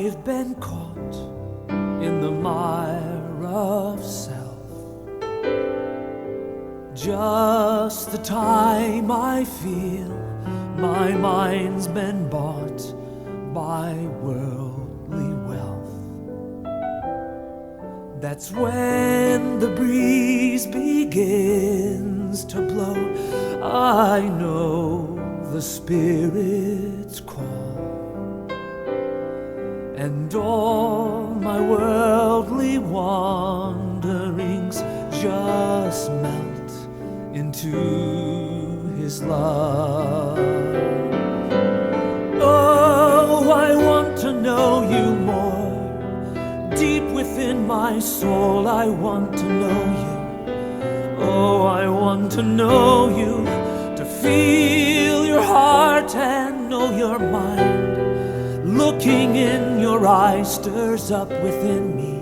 I've been caught in the mire of self. Just the time I feel my mind's been bought by worldly wealth. That's when the breeze begins to blow. I know the Spirit's call, and all my worldly wanderings just melt into His love. Oh, I want to know You more. Deep within my soul, I want to know You. Oh, I want to know You, to feel Your heart and know Your mind. Looking in Your eyes stirs up within me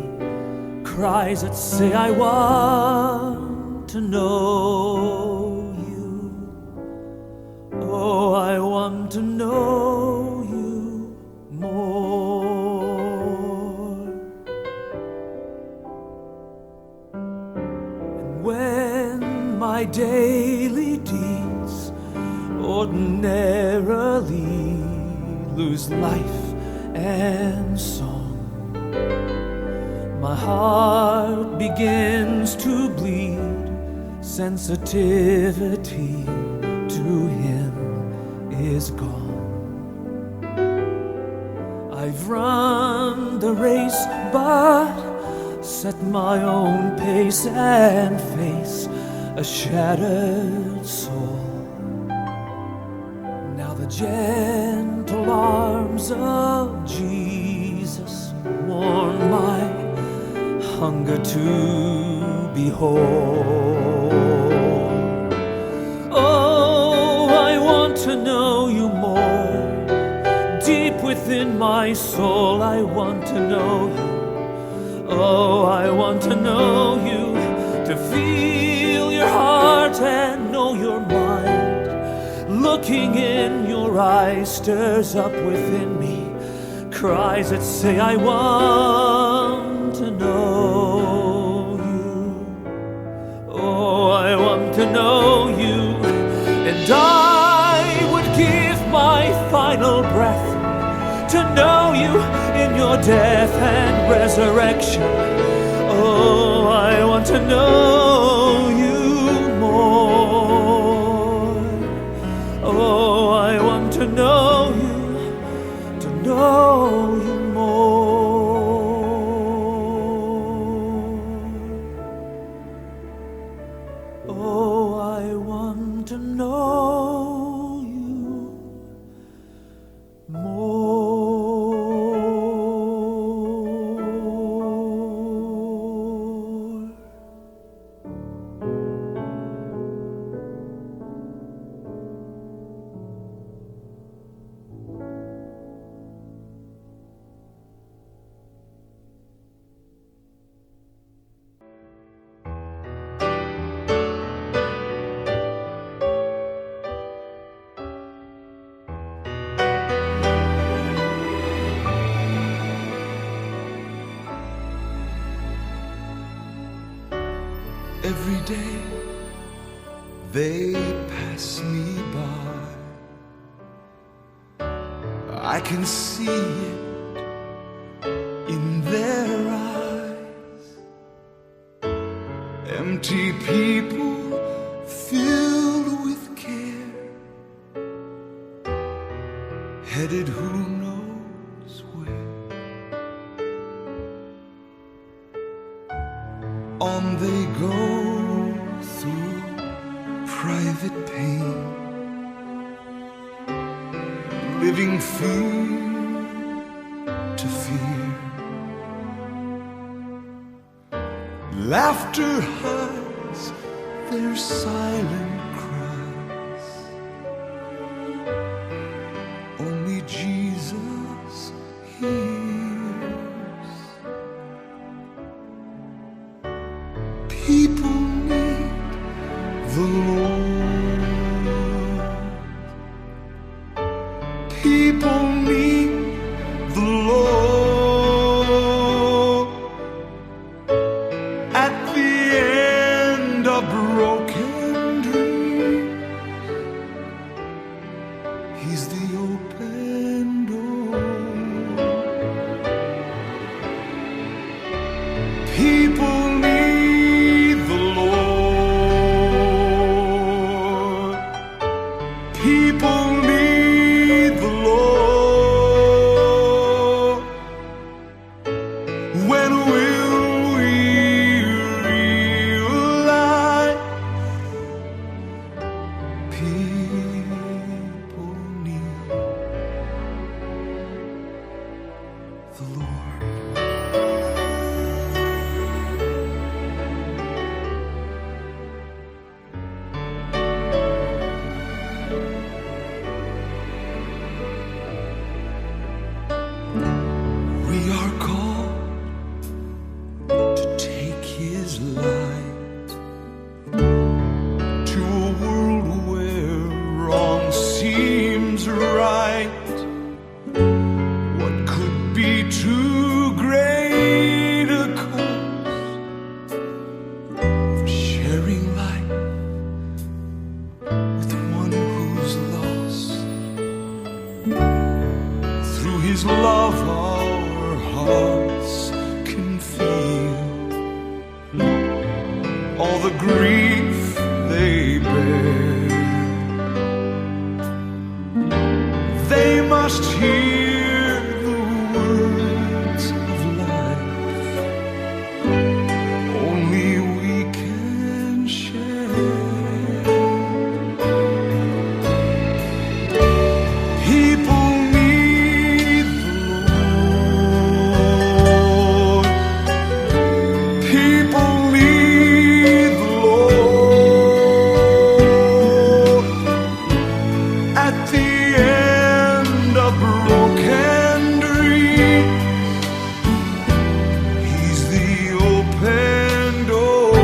cries that say, I want to know You. Oh, I want to know You more. And when my daily deeds ordinarily lose life and song, my heart begins to bleed. Sensitivity to Him is gone. I've run the race, but set my own pace and face a shattered soul. Now the gentle arms of Jesus warm my hunger to behold. Oh, I want to know You more. Deep within my soul, I want to know You. Oh, I want to know You, to feel Your heart and know Your mind. Looking in Your eyes stirs up within me cries that say, I want to know You. Oh, I want to know You, and I would give my final breath to know You in Your death and resurrection. Oh, I want to know You more. Oh, I want to know You, to know You more. Oh, I want to know You more. Every day they pass me by. I can see it in their eyes. Empty people filled with care, headed who knows where. On they go through private pain, living fear to fear. Laughter hides their silent cries. Only Jesus hears. People need the Lord. People need the Lord. His light to a world where wrong seems right. What could be too great a cause for sharing life with one who's lost? Through His love our hearts can feel all the grief they bear. They must hear the words of life only we can share. People need the Lord. People need the Lord. At the end of broken dreams, He's the open door.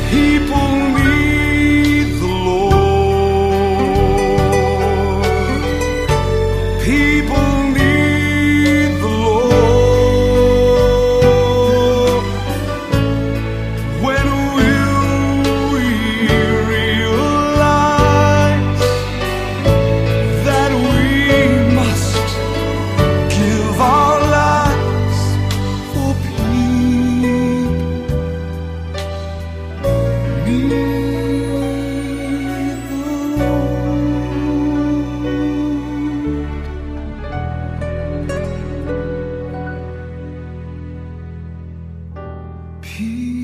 People need the Lord. People need the Lord. When will we realize that we must give our lives for people need the Lord. People